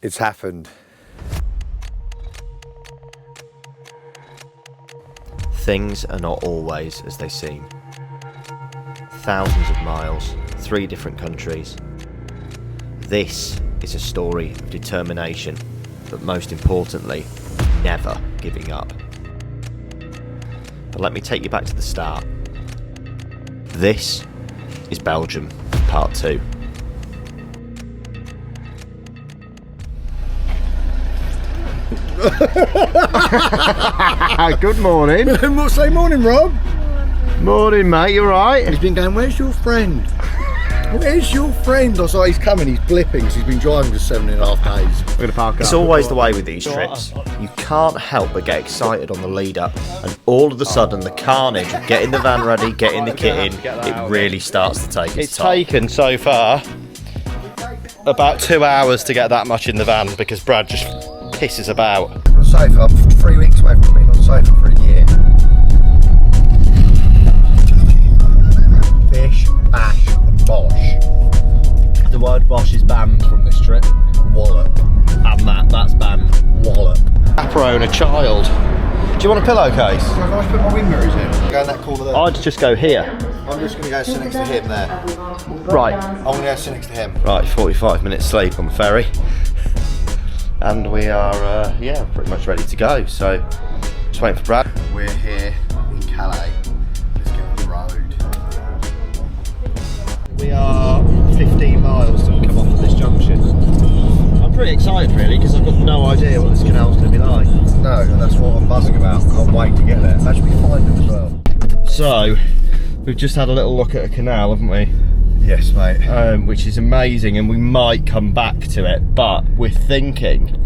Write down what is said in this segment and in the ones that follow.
It's happened. Things are not always as they seem. Thousands of miles, 3 different countries. This is a story of determination, but most importantly, never giving up. But let me take you back to the start. This is Belgium, part 2. Good morning. Say morning, Rob. Morning, mate. You alright? He's been going, where's your friend? Where's your friend? I saw he's coming, he's blipping because he's been driving for 7.5 days. We're gonna park up. It's always the way with these trips. You can't help but get excited on the lead up, and all of a sudden the carnage of getting the van ready, getting the kit in, it really starts to take its toll. It's taken so far about 2 hours to get that much in the van because Brad just pisses about. On sofa, I'm 3 weeks away from being on sofa for a year. Bish, bash, bosh. The word bosh is banned from this trip. Wallop. And that's banned. Wallop. Chaperone a child. Do you want a pillowcase? Can I put my wing mirrors in? Go in that corner there. I'd just go here. I'm just going to go sit next to him there. Right. I'm going to go sit next to him. Right, 45 minutes sleep on the ferry. And we are, yeah, pretty much ready to go. So, just waiting for Brad. We're here in Calais. Let's get on the road. We are 15 miles till we come off at this junction. I'm pretty excited really because I've got no idea what this canal's going to be like. No, and that's what I'm buzzing about. Can't wait to get there. Actually, we find them as well. So, we've just had a little look at a canal, haven't we? Yes, mate. Which is amazing, and we might come back to it, but we're thinking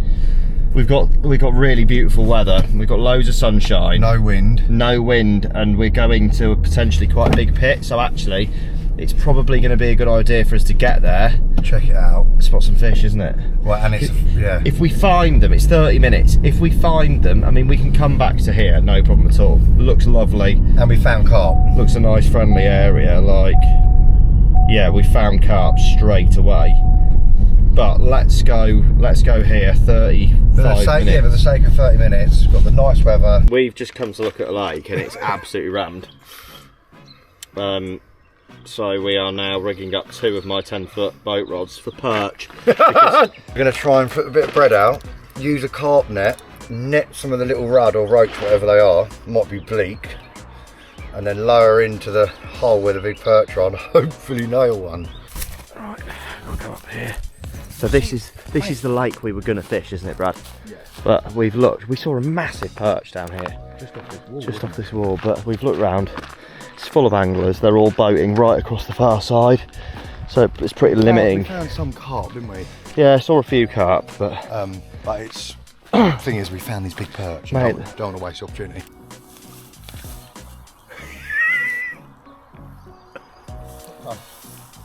we've got really beautiful weather. We've got loads of sunshine. No wind, and we're going to a potentially quite a big pit. So actually, it's probably going to be a good idea for us to get there, check it out, spot some fish, isn't it? Well, and it's yeah. If we find them, it's 30 minutes. If we find them, I mean, we can come back to here, no problem at all. Looks lovely. And we found carp. Looks a nice, friendly area. Like, yeah, we found carp straight away. But let's go here. 35 minutes. Yeah, for the sake of 30 minutes, we've got the nice weather. We've just come to look at a lake, and it's absolutely rammed. So we are now rigging up 2 of my 10-foot boat rods for perch. We're going to try and put a bit of bread out, use a carp net some of the little rudd or ropes, whatever they are, might be bleak, and then lower into the hole where the big perch are and hopefully nail one. Right, we'll go up here. So this is the lake we were going to fish, isn't it, Brad? Yeah. But we've looked, we saw a massive perch down here. Just off this wall, but we've looked round. It's full of anglers, they're all boating right across the far side, so it's pretty limiting. We found some carp, didn't we? Yeah, I saw a few carp, but it's the thing is, we found these big perch. Mate, don't want to waste the opportunity.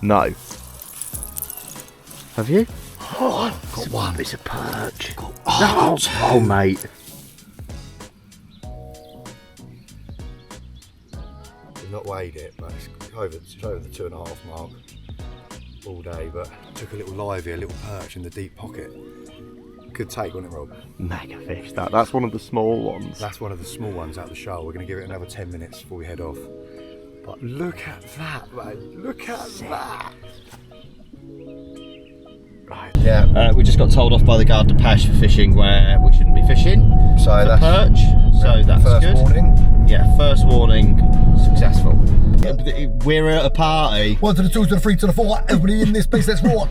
no. Have you? Oh, got one. It's a perch. Oh, mate. Not weighed it, but it's over the 2.5 mark all day, but took a little livey, a little perch in the deep pocket. Good take, wasn't it, Rob? Mega fish, that's one of the small ones. That's one of the small ones out the shoal. We're going to give it another 10 minutes before we head off. But look at that, mate. Look at that. Right. Yeah. We just got told off by the guard to pêche for fishing where we shouldn't be fishing. So that's perch. So that's first good. Warning. Yeah, first warning successful. We're at a party. 1 to the 2 to the 3 to the 4. Everybody in this place, let's roar.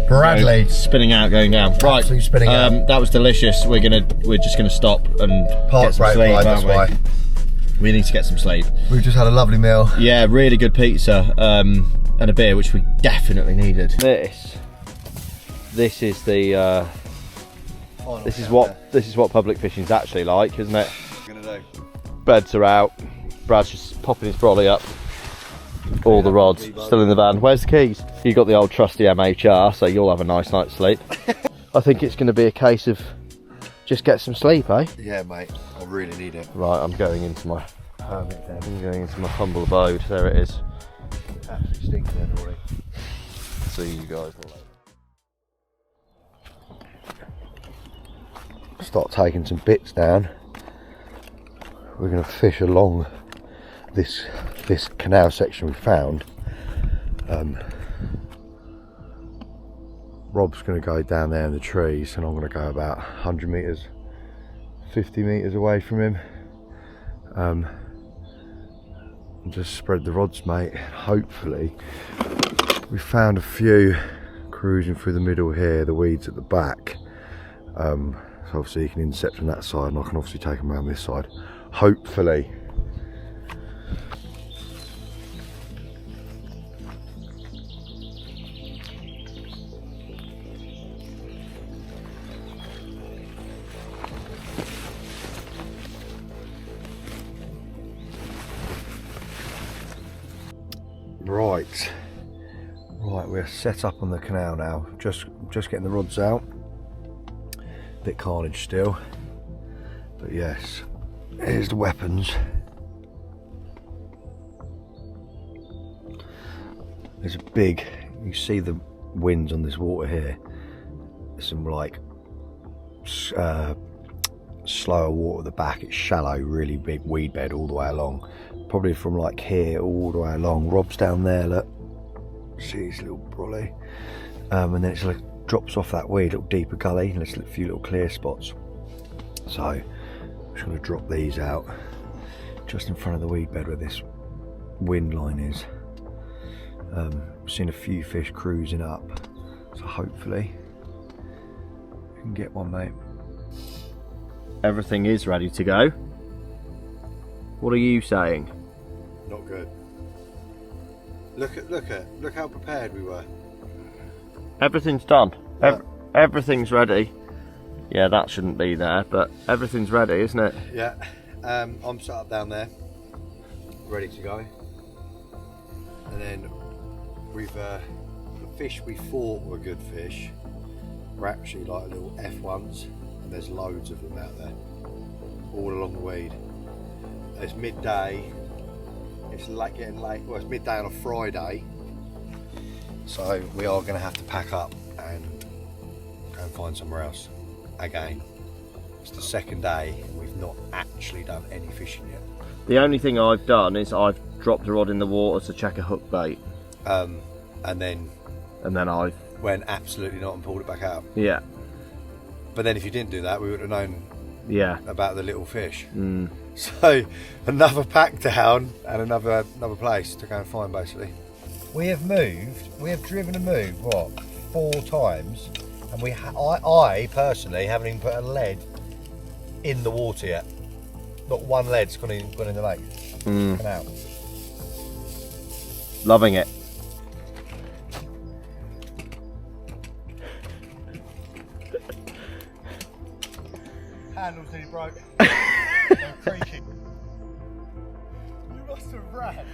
Bradley spinning out, going down. Right. Absolutely spinning out. That was delicious. We're just gonna stop and get some sleep, aren't we? We need to get some sleep. We've just had a lovely meal. Yeah, really good pizza and a beer, which we definitely needed. This is the this is what public fishing's actually like, isn't it? What are you gonna do? Beds are out. Brad's just popping his brolly up. All the rods still in the van. Where's the keys? You got the old trusty MHR, so you'll have a nice night's sleep. I think it's going to be a case of just get some sleep, eh? Yeah, mate. I really need it. Right, I'm going into my humble abode. There it is. Absolutely stinks there, Rory. see you guys later. Start taking some bits down. We're going to fish along this canal section we found. Rob's going to go down there in the trees, and I'm going to go about 100 metres, 50 metres away from him. And just spread the rods, mate. Hopefully, we found a few cruising through the middle here, the weeds at the back. So obviously you can intercept from that side, and I can obviously take them around this side. Hopefully. Right, we're set up on the canal now. Just getting the rods out. Bit carnage still, but yes, here's the weapons. There's a big, you see the winds on this water here. There's some like slower water at the back. It's shallow, really big weed bed all the way along. Probably from like here all the way along. Rob's down there, look. See his little brolly. And then it's like drops off that weed, little deeper gully, and there's a few little clear spots. So I'm just going to drop these out just in front of the weed bed where this wind line is. We've seen a few fish cruising up, so hopefully we can get one, mate. Everything is ready to go. What are you saying? Not good. Look how prepared we were. Everything's done. Everything's ready. Yeah, that shouldn't be there, but everything's ready, isn't it? Yeah. I'm set up down there, ready to go. And then we've the fish we thought were good fish were actually like little F1s, and there's loads of them out there, all along the weed. It's midday. It's like getting late. Well, it's midday on a Friday, so we are going to have to pack up and go and find somewhere else again. It's the second day and we've not actually done any fishing yet. The only thing I've done is I've dropped a rod in the water to check a hook bait. And then I went absolutely not and pulled it back out. Yeah. But then if you didn't do that, we would have known about the little fish. So another pack down and another place to go and find, basically. We have driven and moved what 4 times, and I personally haven't even put a lead in the water yet. Not one lead's gone in the lake. Canal. Loving it. Handles nearly broke. They're creaky. You must have ran.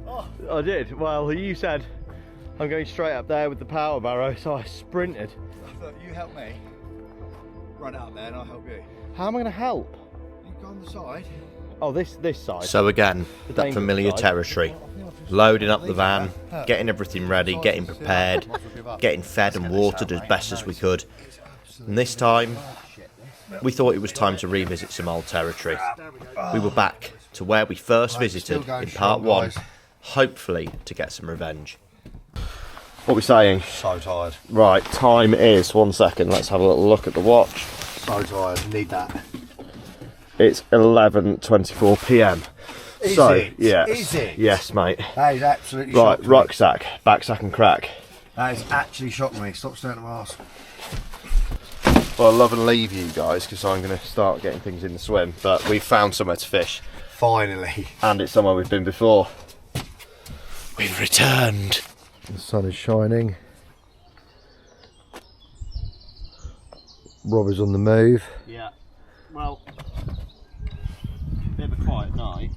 Oh. I did. Well, you said I'm going straight up there with the power barrow, so I sprinted. Look, you help me run out there and I'll help you. How am I going to help? You go on the side. Oh, this side. So again, that familiar territory. Loading up the van, getting everything ready, getting prepared, getting fed and watered as best as we could. And this time, we thought it was time to revisit some old territory. We were back to where we first visited in part 1, hopefully to get some revenge. What are we saying? So tired. Right, time is, 1 second, let's have a little look at the watch. So tired, need that. It's 11:24 p.m. Is so, it? Yeah. Is it? Yes, mate. That is absolutely right, shocking. rucksack, backsack and crack. That is actually shocking me. Stop staring at my arse. Well, I love and leave you guys because I'm going to start getting things in the swim, but we've found somewhere to fish. Finally. And it's somewhere we've been before. We've returned. The sun is shining. Rob is on the move. Yeah. Well, bit of a quiet night,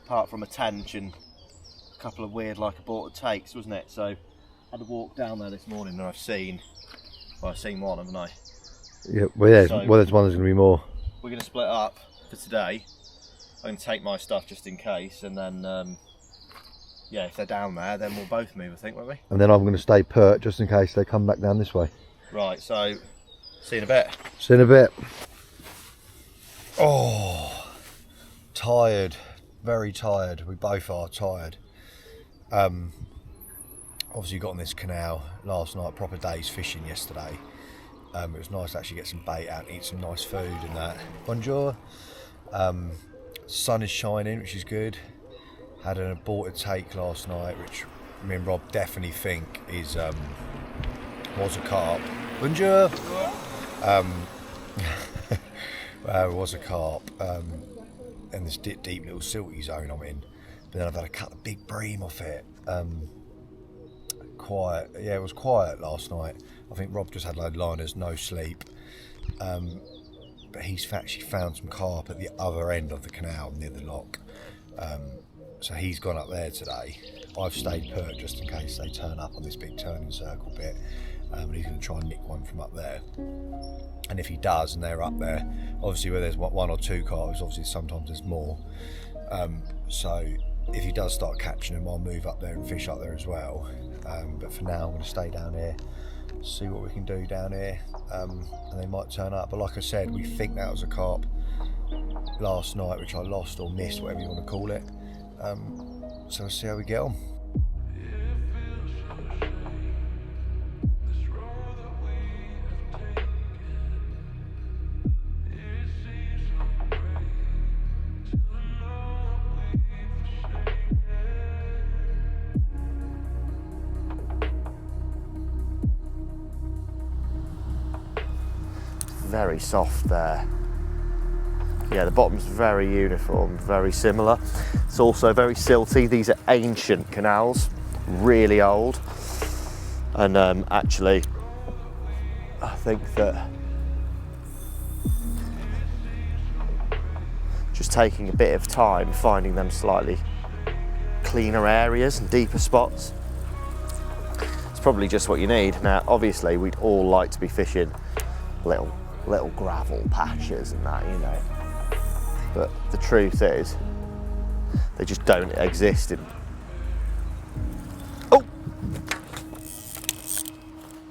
apart from a tench and a couple of weird like aborted takes, wasn't it? So I had to walk down there this morning and I've seen one, haven't I? Yeah, well, yeah, So, well, there's one, there's going to be more. We're going to split up for today. I'm going to take my stuff just in case, and then yeah, if they're down there, then we'll both move, I think, won't we? And then I'm going to stay pert just in case they come back down this way. Right, so see you in a bit. See you in a bit. Oh, tired, very tired. We both are tired. Obviously got on this canal last night, proper day's fishing yesterday. It was nice to actually get some bait out and eat some nice food and that. Bonjour. Sun is shining, which is good. Had an aborted take last night, which me and Rob definitely think is was a carp. Bonjour. Was a carp in this deep little silty zone I'm in. But then I've had to cut the big bream off it. Quiet, yeah, it was quiet last night. I think Rob just had load of liners, no sleep. But he's actually found some carp at the other end of the canal near the lock. So he's gone up there today. I've stayed put just in case they turn up on this big turning circle bit. And he's going to try and nick one from up there. And if he does and they're up there, obviously where there's one or two carps, obviously sometimes there's more. So if he does start catching them, I'll move up there and fish up there as well. But for now I'm going to stay down here, see what we can do down here, and they might turn up. But like I said, we think that was a carp last night, which I lost or missed, whatever you want to call it. So we'll see how we get on. Very soft there. Yeah, the bottom's very uniform, very similar. It's also very silty. These are ancient canals, really old. And actually, I think that just taking a bit of time, finding them slightly cleaner areas and deeper spots, it's probably just what you need. Now, obviously, we'd all like to be fishing little gravel patches and that, you know. But the truth is, they just don't exist in... Oh!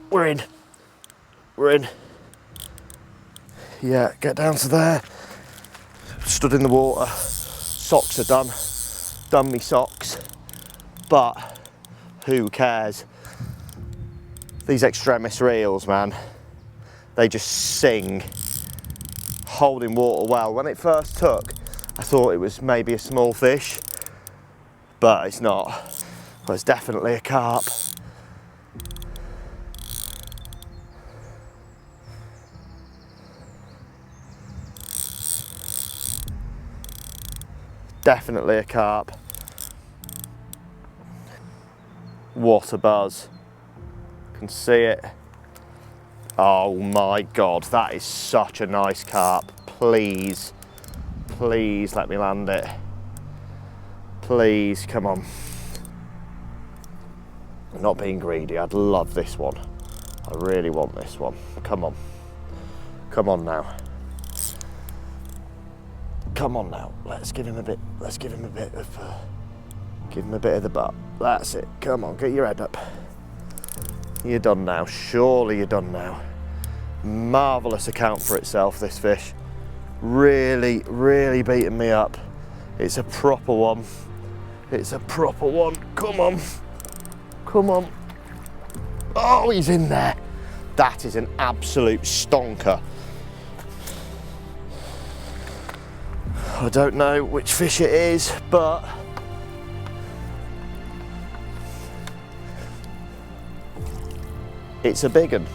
We're in. We're in. Yeah, get down to there. Stood in the water. Socks are done. Done me socks. But who cares? These extremis reels, man, they just sing, holding water well. When it first took, I thought it was maybe a small fish, but it's not. Well, it's definitely a carp. Definitely a carp. What a buzz. Can see it. Oh my God, that is such a nice carp. Please, please let me land it. Please, come on. I'm not being greedy, I'd love this one. I really want this one. Come on. Come on now. Come on now. Let's give him a bit of the butt. That's it. Come on, get your head up. You're done now, surely you're done now. Marvellous account for itself, this fish. Really, really beating me up. It's a proper one. It's a proper one. Come on. Come on. Oh, he's in there. That is an absolute stonker. I don't know which fish it is, but it's a big one.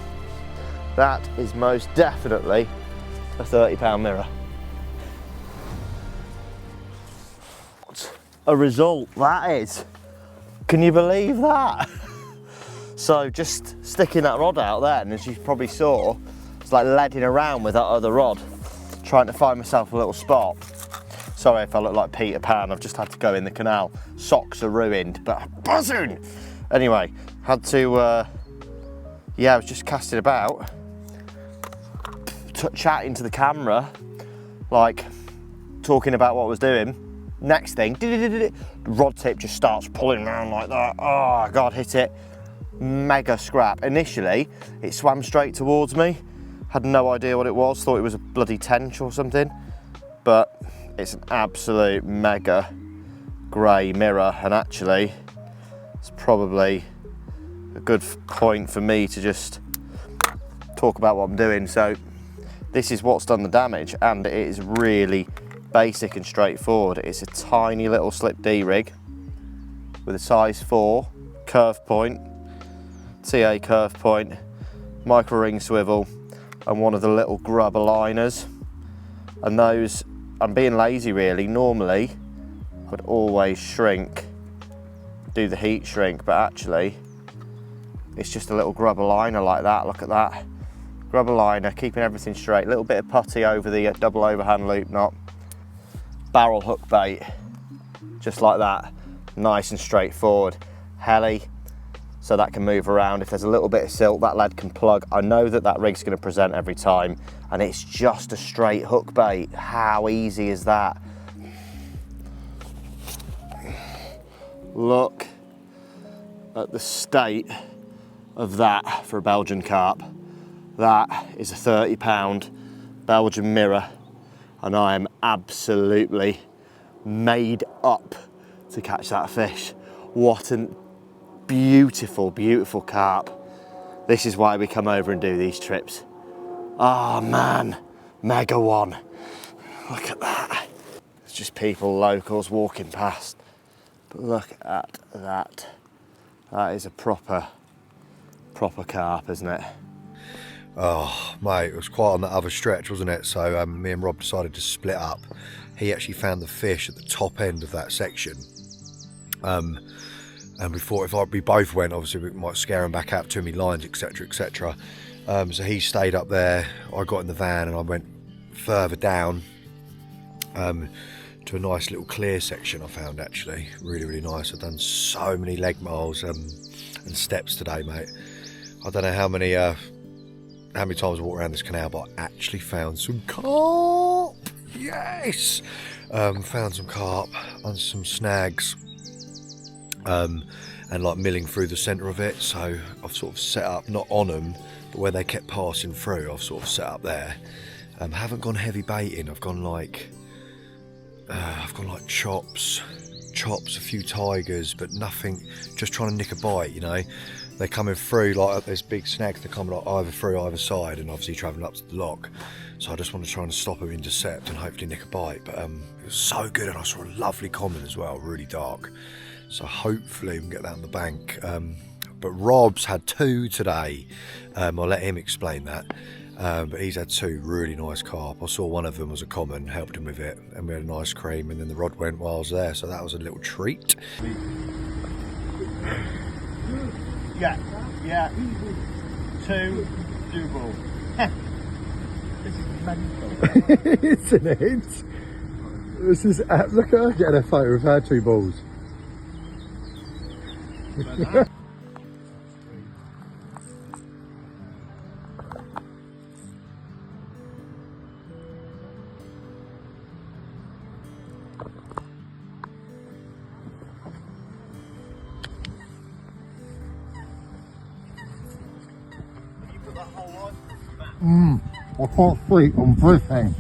That is most definitely a 30-pound mirror. What a result that is. Can you believe that? So just sticking that rod out there, and as you probably saw, it's like leading around with that other rod, trying to find myself a little spot. Sorry if I look like Peter Pan, I've just had to go in the canal. Socks are ruined, but I'm buzzing. Anyway, had to, yeah, I was just casting about, chatting to the camera, like talking about what I was doing, Next thing, the rod tip just starts pulling around like that. Oh God, hit it. Mega scrap. Initially, it swam straight towards me. Had no idea what it was, thought it was a bloody tench or something. But it's an absolute mega grey mirror, and actually, it's probably a good point for me to just talk about what I'm doing. So this is what's done the damage, and it is really basic and straightforward. It's a tiny little slip D rig with a size 4 curve point, TA curve point, micro ring swivel, and one of the little grub aligners. And those, I'm being lazy really, normally would always shrink, do the heat shrink, but actually it's just a little grub aligner like that. Look at that, grub aligner, keeping everything straight. A little bit of putty over the double overhand loop knot. Barrel hook bait, just like that, nice and straightforward. Heli, so that can move around. If there's a little bit of silt, that lead can plug. I know that that rig's going to present every time, and it's just a straight hook bait. How easy is that? Look at the state of that for a Belgian carp. That is a 30-pound Belgian mirror, and I am absolutely made up to catch that fish. What a beautiful, beautiful carp. This is why we come over and do these trips. Oh man, mega one. Look at that. It's just people, locals walking past. But look at that. That is a proper carp, isn't it? Oh, mate, it was quite on the other stretch, wasn't it? So me and Rob decided to split up. He actually found the fish at the top end of that section. And we thought if we both went, obviously we might scare him back out too many lines, etc, etc. So he stayed up there, I got in the van and I went further down to a nice little clear section I found actually. Really, really nice. I've done so many leg miles and steps today, mate. I don't know how many times I walked around this canal, but I actually found some carp. Yes! Found some carp and some snags. And like milling through the centre of it, so I've sort of set up, not on them, but where they kept passing through, I've sort of set up there. Haven't gone heavy baiting, I've gone like chops, a few tigers, but nothing, just trying to nick a bite, you know. They're coming through like there's big snags, they're coming like either through either side and obviously travelling up to the lock. So I just want to try and stop them, intercept and hopefully nick a bite. But it was so good, and I saw a lovely common as well, really dark. So hopefully we can get that on the bank. But Rob's had 2 today. I'll let him explain that. But he's had 2 really nice carp. I saw one of them was a common, helped him with it, and we had a nice cream, and then the rod went while I was there, so that was a little treat. Yeah. 2 doable. This is mental. Isn't it? This is, look at her getting a photo of her 2 balls. I can't sleep, I'm breathing.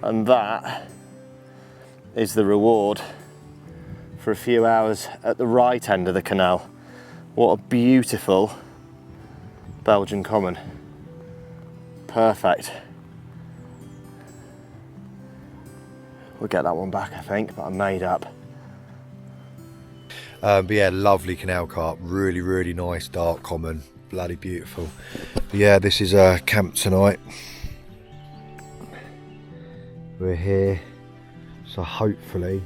And that is the reward for a few hours at the right end of the canal. What a beautiful Belgian common. Perfect. We'll get that one back, I think, but I'm made up. But yeah, lovely canal carp, really, really nice dark common, bloody beautiful. But yeah, this is camp tonight. We're here, so hopefully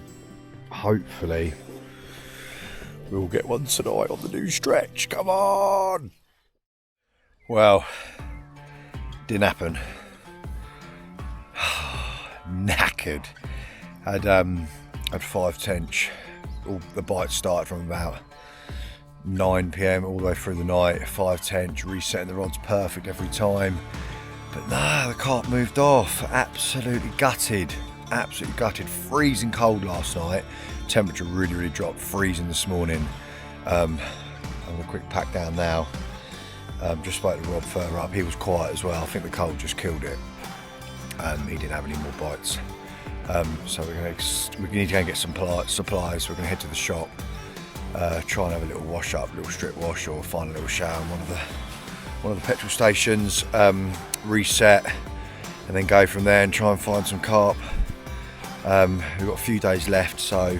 we'll get one tonight on the new stretch. Come on! Well, didn't happen. Knackered. Had 5 tench. All the bites started from about 9 PM all the way through the night. 5 tench, resetting the rods perfect every time. But nah, the carp moved off. Absolutely gutted. Absolutely gutted. Freezing cold last night. Temperature really dropped. Freezing this morning. I'm gonna quick pack down now. Just spoke to Rob further up. He was quiet as well. I think the cold just killed it. He didn't have any more bites. So we need to go and get some supplies. We're gonna head to the shop. Try and have a little wash up, little strip wash, or find a little shower in one of the petrol stations. Reset, and then go from there and try and find some carp. We've got a few days left, so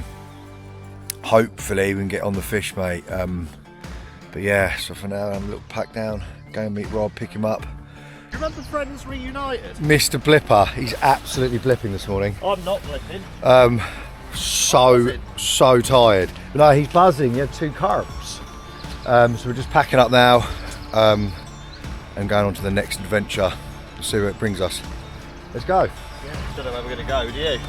hopefully we can get on the fish, mate. But yeah, so for now I'm a little pack down, go and meet Rob, pick him up. Do you remember Friends Reunited? Mr. Blipper, he's absolutely blipping this morning. I'm not blipping. So tired. But no, he's buzzing. He had 2 carps. So we're just packing up now and going on to the next adventure. We'll see where it brings us. Let's go. Yeah, don't know where we're going to go, do you?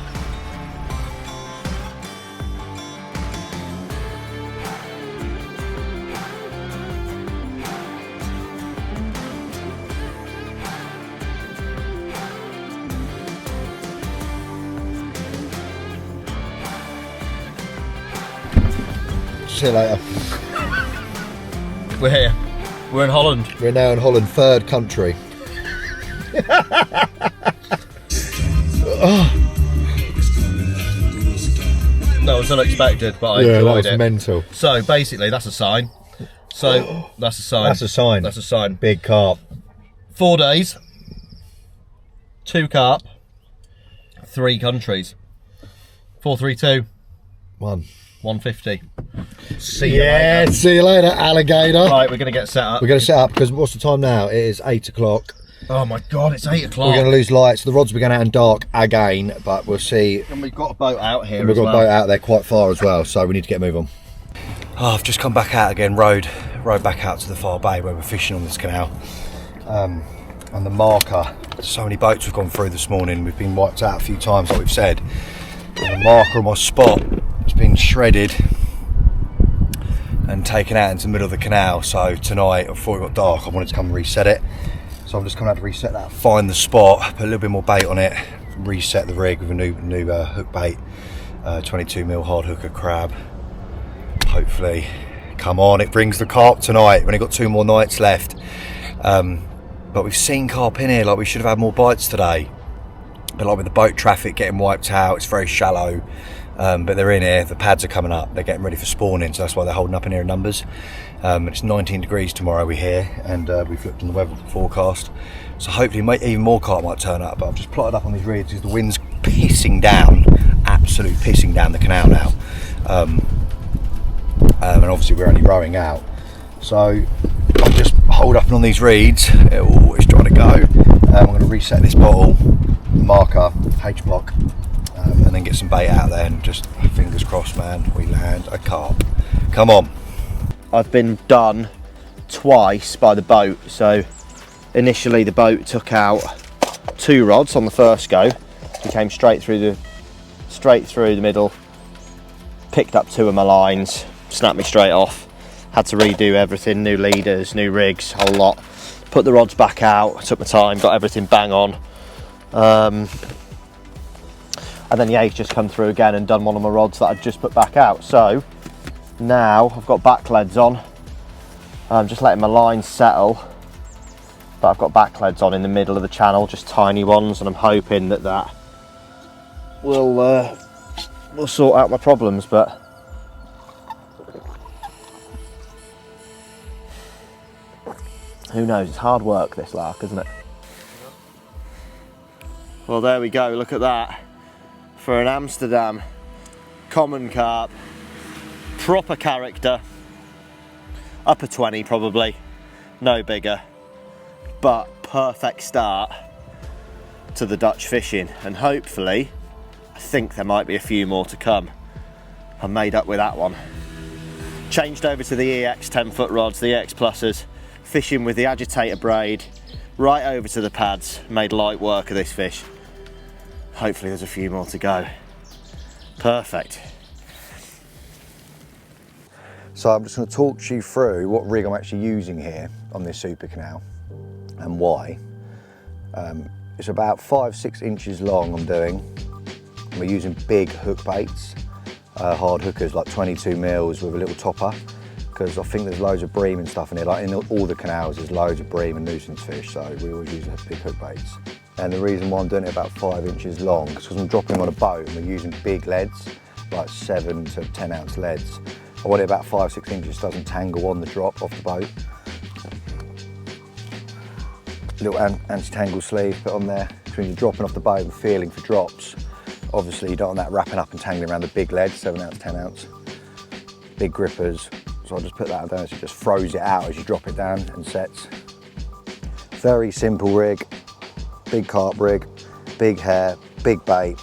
See you later. We're here. We're in Holland. We're now in Holland, 3rd country. That was unexpected, but I Yeah, enjoyed that was mental. So basically, that's a sign. So that's a sign. That's a sign. That's a sign. Big carp. 4 days, 2 carp, 3 countries. 432, 150. See you later. See you later, alligator. Right, we're going to get set up. We're going to set up because what's the time now? It is 8 o'clock. Oh my god, it's 8 o'clock. We're going to lose lights. The rods will be going out in dark again, but we'll see. And we've got a boat out here. And we've got a boat out there quite far as well, so we need to get a move on. Oh, I've just come back out again, rode back out to the far bay where we're fishing on this canal. And the marker, so many boats have gone through this morning. We've been wiped out a few times, like we've said. And the marker on my spot has been shredded and taken out into the middle of the canal. So tonight, before it got dark, I wanted to come and reset it. So I'm just coming out to reset that, find the spot, put a little bit more bait on it, reset the rig with a new hook bait, 22mm hard hooker crab. Hopefully, come on, it brings the carp tonight. We've only got 2 more nights left. But we've seen carp in here, like we should have had more bites today. But like with the boat traffic getting wiped out, it's very shallow. But they're in here, the pads are coming up, they're getting ready for spawning, so that's why they're holding up in here in numbers. It's 19 degrees tomorrow, we're here, and we've looked on the weather forecast. So hopefully even more carp might turn up, but I've just plotted up on these reeds because the wind's pissing down, absolute pissing down the canal now. And obviously we're only rowing out. So I'll just hold up on these reeds, it's trying to go. I'm going to reset this bottle, marker, H-block, and then get some bait out there and just fingers crossed, man, we land a carp. Come on. I've been done twice by the boat. So initially the boat took out 2 rods on the first go. We came straight through the middle, picked up 2 of my lines, snapped me straight off. Had to redo everything, new leaders, new rigs, whole lot. Put the rods back out, took my time, got everything bang on. And then Yates just come through again and done one of my rods that I'd just put back out. So now I've got back leads on. I'm just letting my lines settle, but I've got back leads on in the middle of the channel, just tiny ones, and I'm hoping that will sort out my problems. But who knows? It's hard work, this lark, isn't it? Well, there we go. Look at that. For an Amsterdam common carp, proper character, upper 20 probably, no bigger, but perfect start to the Dutch fishing. And hopefully, I think there might be a few more to come. I'm made up with that one. Changed over to the EX 10-foot rods, the EX Pluses, fishing with the agitator braid, right over to the pads, made light work of this fish. Hopefully there's a few more to go. Perfect. So I'm just going to talk to you through what rig I'm actually using here on this super canal and why. It's about 5-6 inches long I'm doing. We're using big hook baits, hard hookers like 22 mils with a little topper, because I think there's loads of bream and stuff in here. Like in all the canals there's loads of bream and nuisance fish, so we always use big hook baits. And the reason why I'm doing it about 5 inches long is because I'm dropping on a boat and we're using big leads, like 7 to 10 ounce leads. I want it about 5-6 inches so it doesn't tangle on the drop off the boat. Little anti-tangle sleeve put on there, so when you're dropping off the boat and feeling for drops, obviously you don't want that wrapping up and tangling around the big lead, 7 ounce, 10 ounce. Big grippers, so I'll just put that down so it just throws it out as you drop it down and sets. Very simple rig, big carp rig, big hair, big bait.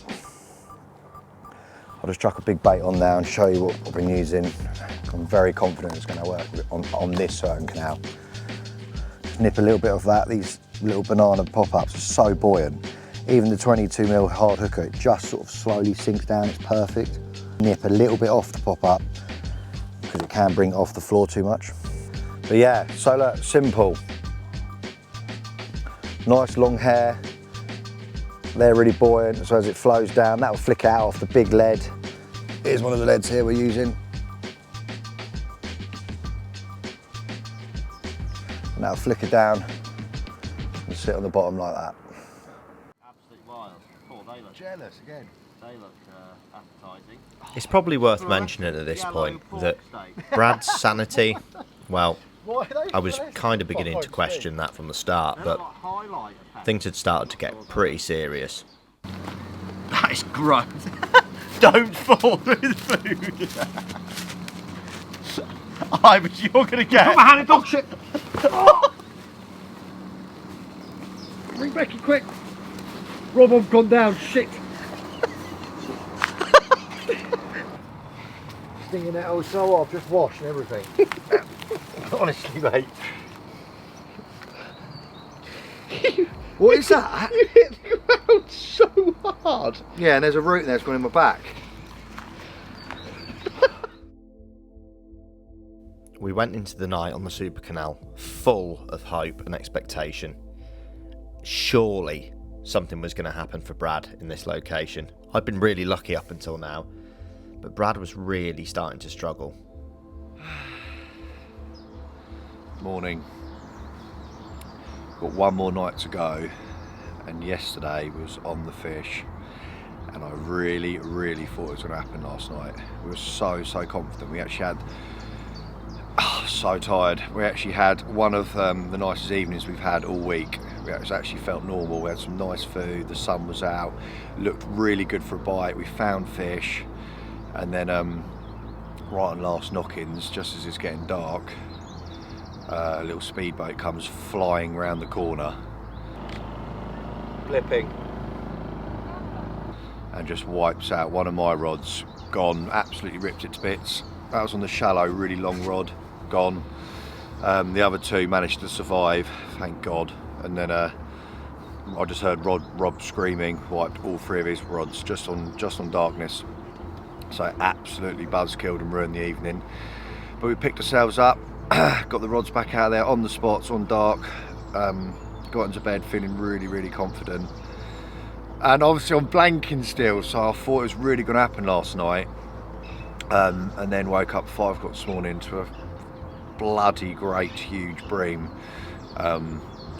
I'll just chuck a big bait on now and show you what I've been using. I'm very confident it's going to work on this certain canal. Just nip a little bit of that. These little banana pop-ups are so buoyant. Even the 22 mil hard hooker, it just sort of slowly sinks down, it's perfect. Nip a little bit off the pop-up because it can bring it off the floor too much. But yeah, so look, simple. Nice long hair. They're really buoyant, so as it flows down, that will flick out off the big lead. Here's one of the leads here we're using. And that'll flicker down and sit on the bottom like that. Absolutely wild. Oh, they look Jealous again. They look appetizing. It's probably worth mentioning at this point that Brad's sanity, well, I was kind of beginning to question that from the start, but things had started to get pretty serious. That is gross. Don't fall through the food. But you're gonna get. Put my hand in dog shit. Ring Becky quick. Rob, I've gone down. Shit. Stinging it all so off, just wash and everything. Honestly, mate. What is that? You hit the ground so hard. Yeah, and there's a root there that's gone in my back. We went into the night on the Super Canal full of hope and expectation. Surely something was going to happen for Brad in this location. I'd been really lucky up until now, but Brad was really starting to struggle. Morning. Got one more night to go, and yesterday was on the fish, and I really thought it was going to happen last night. We were so confident. We actually had so tired. We actually had one of the nicest evenings we've had all week. We actually felt normal. We had some nice food, the sun was out, looked really good for a bite. We found fish, and then right on last knockings, just as it's getting dark, a little speedboat comes flying round the corner, flipping, and just wipes out one of my rods. Gone, absolutely ripped it to bits. That was on the shallow, really long rod, gone. The other two managed to survive, thank God. And then I just heard Rob screaming, wiped all three of his rods just on darkness. So absolutely buzzkilled and ruined the evening. But we picked ourselves up, got the rods back out there on the spots, on dark, got into bed feeling really confident. And obviously I'm blanking still, so I thought it was really going to happen last night. And then woke up 5 o'clock this morning to a bloody great huge bream.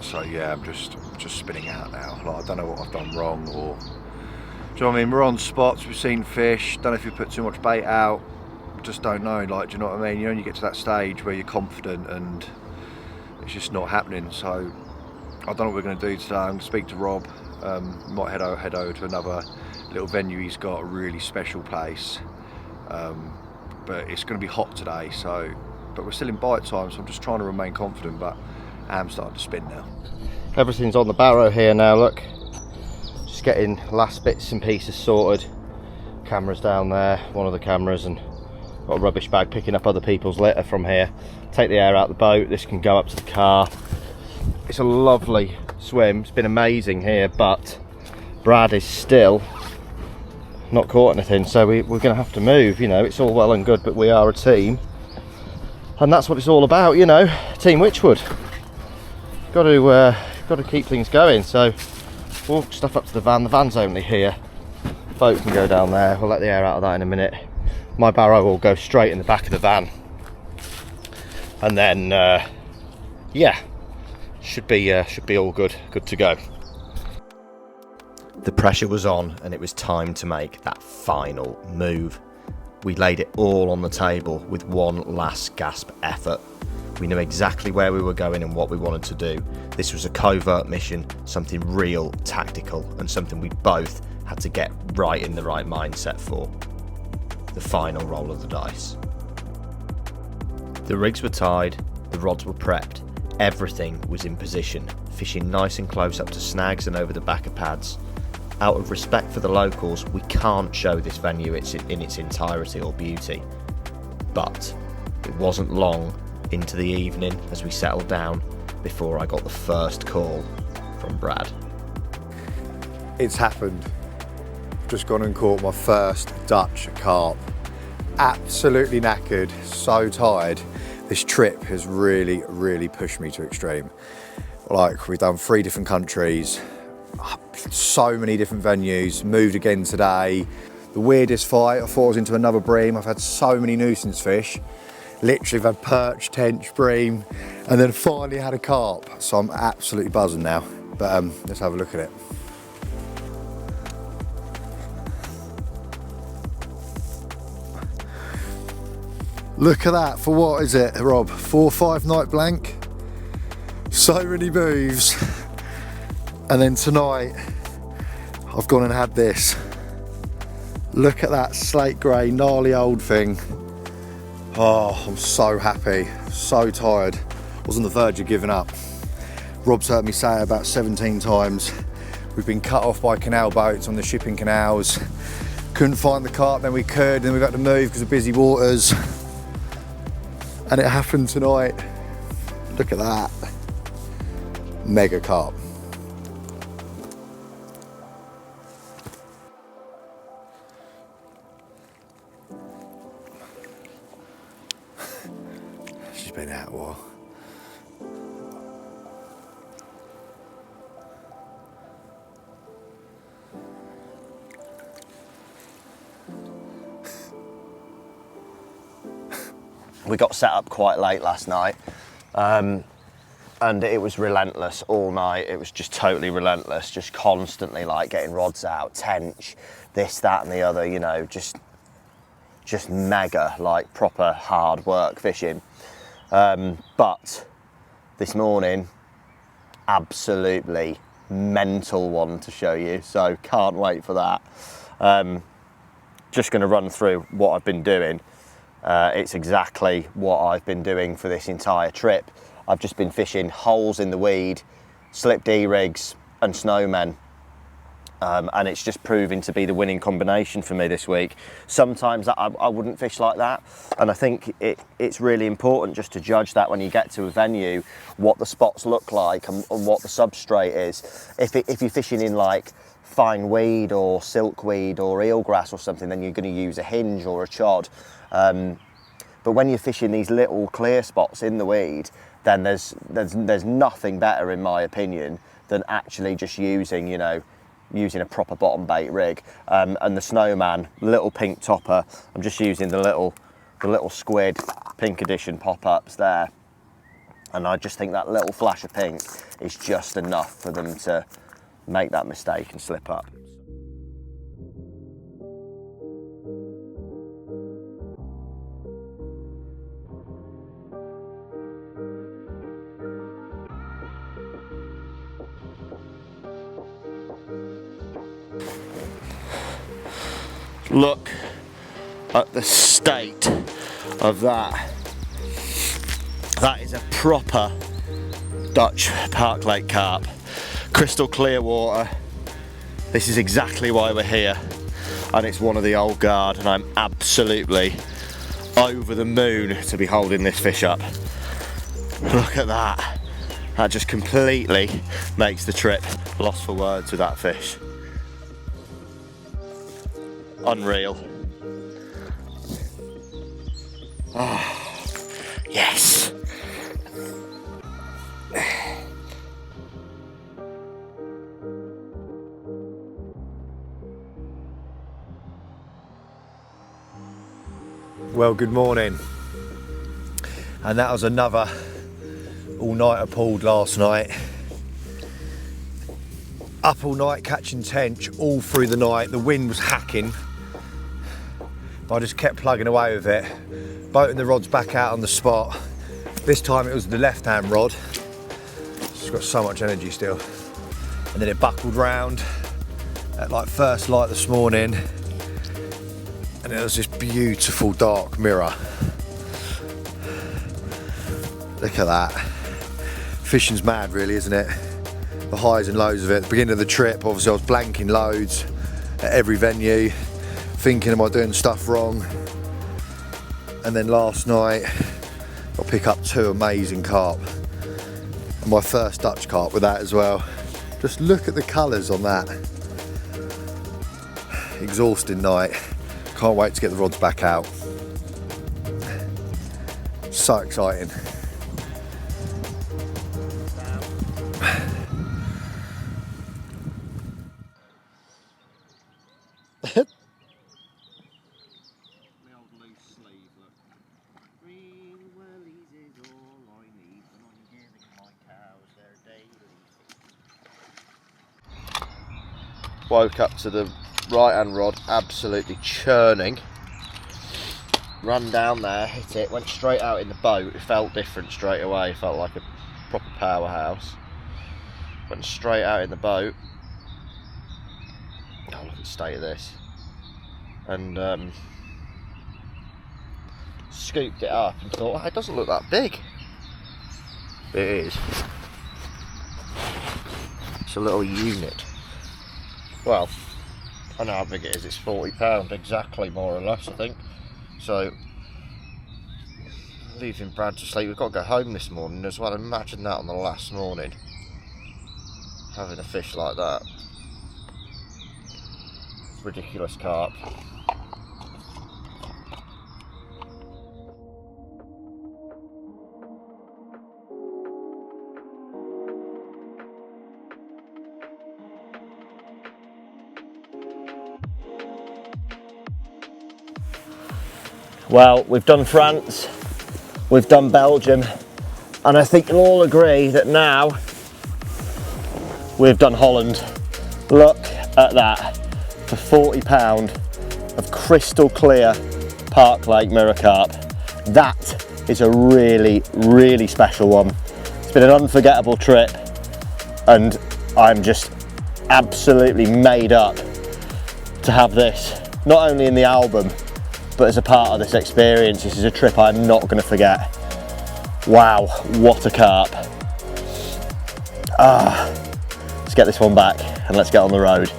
So yeah, I'm just spinning out now. Like, I don't know what I've done wrong, or do you know what I mean? We're on spots, we've seen fish. Don't know if you put too much bait out. Just don't know. Like, do you know what I mean? You only get to that stage where you're confident, and it's just not happening. So I don't know what we're going to do today. I'm going to speak to Rob. Might head over to another little venue he's got, a really special place. But it's going to be hot today, but we're still in bite time, so I'm just trying to remain confident, but I am starting to spin now. Everything's on the barrow here now, look. Just getting last bits and pieces sorted. Cameras down there, one of the cameras, and got a rubbish bag picking up other people's litter from here. Take the air out the boat, this can go up to the car. It's a lovely swim, it's been amazing here, but Brad is still not caught anything, so we're going to have to move. You know, it's all well and good, but we are a team, and that's what it's all about, you know. Team Wychwood. Got got to keep things going. So walk stuff up to the van. The van's only here. Boat can go down there. We'll let the air out of that in a minute. My barrow will go straight in the back of the van, and then yeah, should be all good to go. The pressure was on and it was time to make that final move. We laid it all on the table with one last gasp effort. We knew exactly where we were going and what we wanted to do. This was a covert mission, something real tactical, and something we both had to get right in the right mindset for. The final roll of the dice. The rigs were tied, the rods were prepped, everything was in position, fishing nice and close up to snags and over the back of pads. Out of respect for the locals, we can't show this venue in its entirety or beauty. But it wasn't long into the evening as we settled down before I got the first call from Brad. It's happened. Just gone and caught my first Dutch carp. Absolutely knackered, so tired. This trip has really pushed me to extreme. Like, we've done 3 different countries, so many different venues, moved again today. The weirdest fight, I thought I was into another bream. I've had so many nuisance fish. Literally I've had perch, tench, bream, and then finally had a carp. So I'm absolutely buzzing now. But let's have a look at it. Look at that, for what is it, Rob? 4 or 5 night blank? So many moves. And then tonight, I've gone and had this. Look at that slate grey, gnarly old thing. Oh, I'm so happy, so tired. I was on the verge of giving up. Rob's heard me say it about 17 times. We've been cut off by canal boats on the shipping canals. Couldn't find the carp, then we could, then we've had to move because of busy waters. And it happened tonight. Look at that. Mega carp. She's been out a while. We got set up quite late last night, and it was relentless all night. It was just totally relentless, just constantly like getting rods out, tench, this, that and the other, you know, just mega, like proper hard work fishing. But this morning, absolutely mental one to show you, so can't wait for that. Just going to run through what I've been doing. It's exactly what I've been doing for this entire trip. I've just been fishing holes in the weed, slip D-rigs and snowmen. And it's just proving to be the winning combination for me this week. Sometimes I wouldn't fish like that. And I think it's really important just to judge that when you get to a venue, what the spots look like and what the substrate is. If you're fishing in like fine weed or silkweed or eelgrass or something, then you're going to use a hinge or a chod. But when you're fishing these little clear spots in the weed, then there's nothing better, in my opinion, than actually just using a proper bottom bait rig. And the snowman, little pink topper, I'm just using the little squid pink edition pop-ups there. And I just think that little flash of pink is just enough for them to make that mistake and slip up. Look at the state of that. That is a proper Dutch Park Lake carp. Crystal clear water. This is exactly why we're here. And it's one of the old guard, and I'm absolutely over the moon to be holding this fish up. Look at that. That just completely makes the trip. Lost for words with that fish. Unreal. Oh, yes. Well, good morning. And that was another all-nighter pulled last night. Up all night catching tench all through the night. The wind was hacking, but I just kept plugging away with it, boating the rods back out on the spot. This time it was the left-hand rod. It's got so much energy still. And then it buckled round at like first light this morning, and there was this beautiful dark mirror. Look at that. Fishing's mad really, isn't it? The highs and lows of it. At the beginning of the trip, obviously I was blanking loads at every venue, thinking, am I doing stuff wrong? And then last night, I'll pick up 2 amazing carp. And my first Dutch carp with that as well. Just look at the colours on that. Exhausting night. Can't wait to get the rods back out. So exciting. Woke up to the right hand rod absolutely churning. Ran down there, hit it, went straight out in the boat. It felt different straight away, it felt like a proper powerhouse. Went straight out in the boat. Oh, look at the state of this. And scooped it up and thought, oh, it doesn't look that big. It is. It's a little unit. Well, I know how big it is, it's 40 pound exactly, more or less, I think. So, leaving Brad to sleep, we've got to go home this morning as well. Imagine that on the last morning, having a fish like that. Ridiculous carp. Well, we've done France, we've done Belgium, and I think you'll all agree that now we've done Holland. Look at that, for £40 of crystal clear Park Lake mirror carp. That is a really, really special one. It's been an unforgettable trip, and I'm just absolutely made up to have this, not only in the album, but as a part of this experience. This is a trip I'm not going to forget. Wow, what a carp. Let's get this one back and let's get on the road.